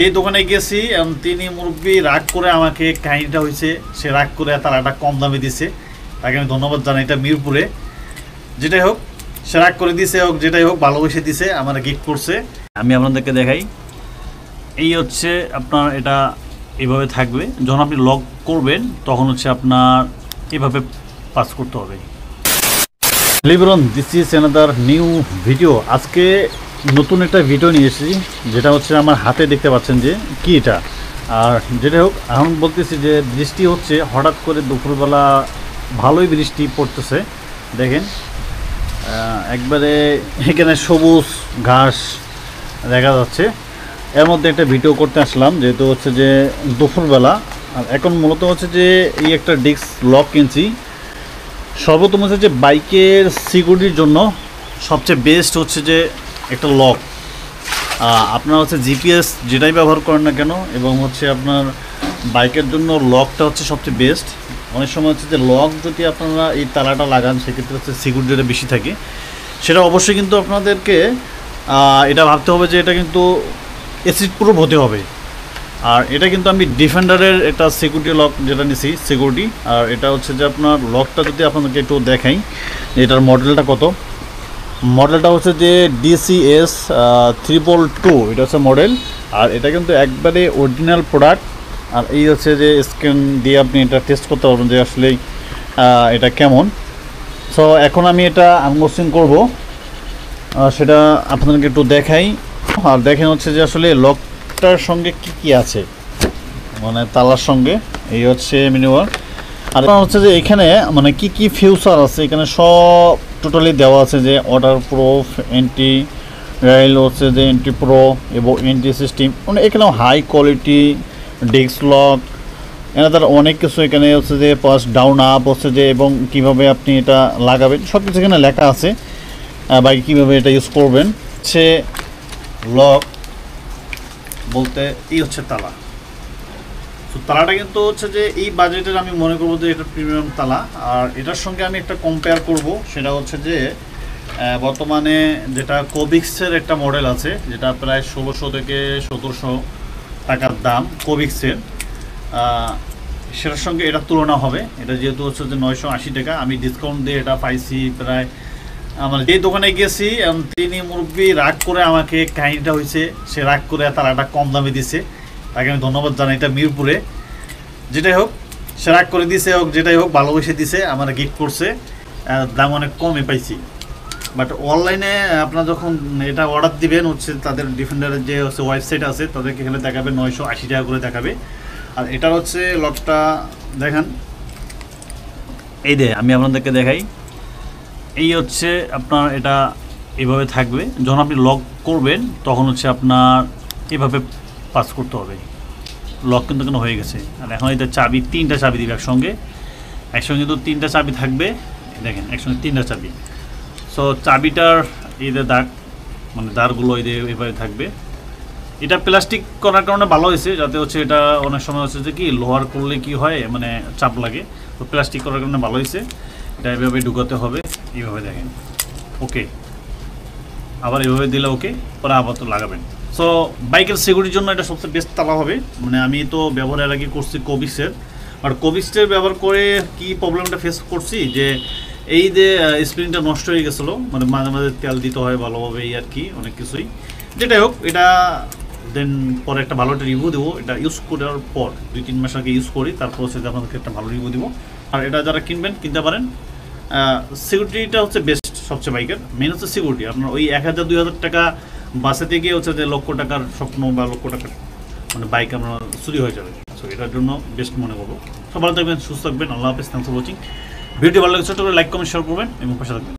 এই দোকানে গেছি, তিনি মুরব্বী রাগ করে আমাকে, কাহিনীটা হয়েছে সে রাগ করে তালাটা কম দামে দিছে, তাকে আমি ধন্যবাদ জানাই। এটা মিরপুরে, যেটাই হোক সে রাগ করে দিছে, হোক যেটাই হোক ভালোবেসে দিছে, আমার গিফট করছে। আমি আপনাদেরকে দেখাই, এই হচ্ছে আপনার, এটা এইভাবে থাকবে। যখন আপনি লক করবেন তখন হচ্ছে আপনার এইভাবে পাস করতে হবে। লিবরন, this is another new video. আজকে নতুন একটা ভিডিও নিয়ে এসেছি, যেটা হচ্ছে আমার হাতে দেখতে পাচ্ছেন যে কি এটা। আর যেটা হোক, এখন বলতেছি যে বৃষ্টি হচ্ছে হঠাৎ করে, দুপুরবেলা ভালোই বৃষ্টি পড়তেছে। দেখেন একবারে এখানে সবুজ ঘাস দেখা যাচ্ছে। এর মধ্যে একটা ভিডিও করতে আসলাম, যেহেতু হচ্ছে যে দুপুরবেলা। আর এখন মূলত হচ্ছে যে এই একটা ডিস্ক লক কিনছি। সর্বপ্রথম হচ্ছে যে বাইকের সিকিউরিটির জন্য সবচেয়ে বেস্ট হচ্ছে যে একটা লক। আপনার হচ্ছে জিপিএস যেটাই ব্যবহার করেন না কেন, এবং হচ্ছে আপনার বাইকের জন্য লকটা হচ্ছে সবচেয়ে বেস্ট। অনেক সময় হচ্ছে যে লক যদি আপনারা এই তালাটা লাগান, সেক্ষেত্রে হচ্ছে সিকিউরিটিটা বেশি থাকে। সেটা অবশ্যই কিন্তু আপনাদেরকে এটা ভাবতে হবে যে এটা কিন্তু অ্যাসিড প্রুফ হতে হবে। আর এটা কিন্তু আমি ডিফেন্ডারের একটা সিকিউরিটি লক যেটা নিছি, সিকিউরিটি। আর এটা হচ্ছে যে আপনার লকটা যদি আপনাদেরকে একটু দেখাই, এটার মডেলটা কত। মডেলটা হচ্ছে যে DCS 322, এটা হচ্ছে মডেল। আর এটা কিন্তু একবারে অরিজিনাল প্রোডাক্ট। আর এই হচ্ছে যে স্ক্যান দিয়ে আপনি এটা টেস্ট করতে পারবেন যে আসলে এটা কেমন। সো এখন আমি এটা আনবক্সিং করব, সেটা আপনাদেরকে একটু দেখাই। আর দেখেন হচ্ছে যে আসলে লকটার সঙ্গে কি কি আছে, মানে তালার সঙ্গে। এই হচ্ছে ম্যানুয়াল। আর হচ্ছে যে এখানে মানে কি কি ফিউচার আছে, এখানে সব টোটালি দেওয়া আছে, যে ওয়াটার প্রুফ, অ্যান্টি রাইল হচ্ছে যে অ্যান্টি প্রো এবং অ্যান্টি সিস্টেম, মানে এখানেও high quality disc lock, another অনেক কিছু এখানে হচ্ছে যে পাস ডাউন আপ হচ্ছে যে, এবং কীভাবে আপনি এটা লাগাবেন সব কিছু এখানে লেখা আছে। বাইকে কীভাবে এটা ইউজ করবেন। হচ্ছে লক বলতে এই হচ্ছে তালা। তো তালাটা কিন্তু হচ্ছে যে এই বাজেটের আমি মনে করবো যে এটা প্রিমিয়াম তালা। আর এটার সঙ্গে আমি একটা কম্পেয়ার করব, সেটা হচ্ছে যে বর্তমানে যেটা কোবিক্সের একটা মডেল আছে, যেটা প্রায় 1600 থেকে 1700 টাকার দাম কোবিক্সের। সেটার সঙ্গে এটার তুলনা হবে। এটা যেহেতু হচ্ছে যে 980 টাকা, আমি ডিসকাউন্ট দিয়ে এটা পাইছি প্রায়। আমার যে দোকানে গেছি, তিনি মুরব্বী রাগ করে আমাকে, কাহিনীটা হয়েছে সে রাগ করে তালাটা কম দামে দিছে, তাকে আমি ধন্যবাদ জানাই। এটা মিরপুরে, যেটাই হোক সে রাগ করে দিছে, হোক যেটাই হোক ভালোবেসে দিছে, আমার গিফট করছে। দাম অনেক কমে পাইছি। বাট অনলাইনে আপনারা যখন এটা অর্ডার দিবেন, হচ্ছে তাদের ডিফেন্ডারের যে হচ্ছে ওয়েবসাইট আছে, তাদেরকে এখানে দেখাবে 980 টাকা করে দেখাবে। আর এটার হচ্ছে লকটা দেখান, এই দে আমি আপনাদেরকে দেখাই। এই হচ্ছে আপনার, এটা এইভাবে থাকবে। যখন আপনি লক করবেন তখন হচ্ছে আপনার এইভাবে পাস করতে হবে। লক কিন্তু কেন হয়ে গেছে। আর এখন এটা চাবি, 3টা চাবি দিবে একসঙ্গে কিন্তু 3টা চাবি থাকবে। দেখেন একসঙ্গে 3টা চাবি। সো চাবিটার এই যে দাগ, মানে দাঁড়গুলো এইভাবে থাকবে। এটা প্লাস্টিক করার কারণে ভালো হয়েছে, যাতে হচ্ছে এটা অনেক সময় হচ্ছে যে কি লোহার করলে কি হয়, মানে চাপ লাগে। তো প্লাস্টিক করার কারণে ভালো হয়েছে। এটা এভাবে ঢুকাতে হবে, এইভাবে দেখেন। ওকে, আবার এভাবে দিলে ওকে, পরে আবার তো লাগাবেন। সো বাইকের সিকিউরিটির জন্য এটা সবচেয়ে বেস্ট তালা হবে। মানে আমি তো ব্যবহারের আগে করছি কোবিক্সের। আর কোবিক্সের ব্যবহার করে কি প্রবলেমটা ফেস করছি, যে এই যে স্প্রিংটা নষ্ট হয়ে গেছিলো, মানে মাঝে মাঝে তেল দিতে হয় ভালোভাবে, এই আর কি অনেক কিছুই। যেটাই হোক, এটা দেন পরে একটা ভালো একটা রিভিউ দেবো। এটা ইউজ করার পর 2-3 মাস আগে ইউজ করি, তারপর হচ্ছে আপনাদেরকে একটা ভালো রিভিউ দেবো। আর এটা যারা কিনবেন কিনতে পারেন। সিকিউরিটিটা হচ্ছে বেস্ট সবচেয়ে বাইকের। মেন হচ্ছে সিকিউরিটি। আপনার ওই 1000-2000 টাকা বাঁচাতে গিয়ে হচ্ছে যে লক্ষ টাকার স্বপ্ন বা লক্ষ টাকার মানে বাইক আপনার চুরি হয়ে যাবে। সো এটার জন্য বেস্ট মনে করবো। সব ভালো থাকবেন, সুস্থ থাকবেন। আল্লাহ হাফেজ, থ্যাংকস ফর ওয়াচিং। ভিডিও ভালো লাগে ছোটো করে লাইক কমেন্ট শেয়ার করবেন এবং পাশে থাকবেন।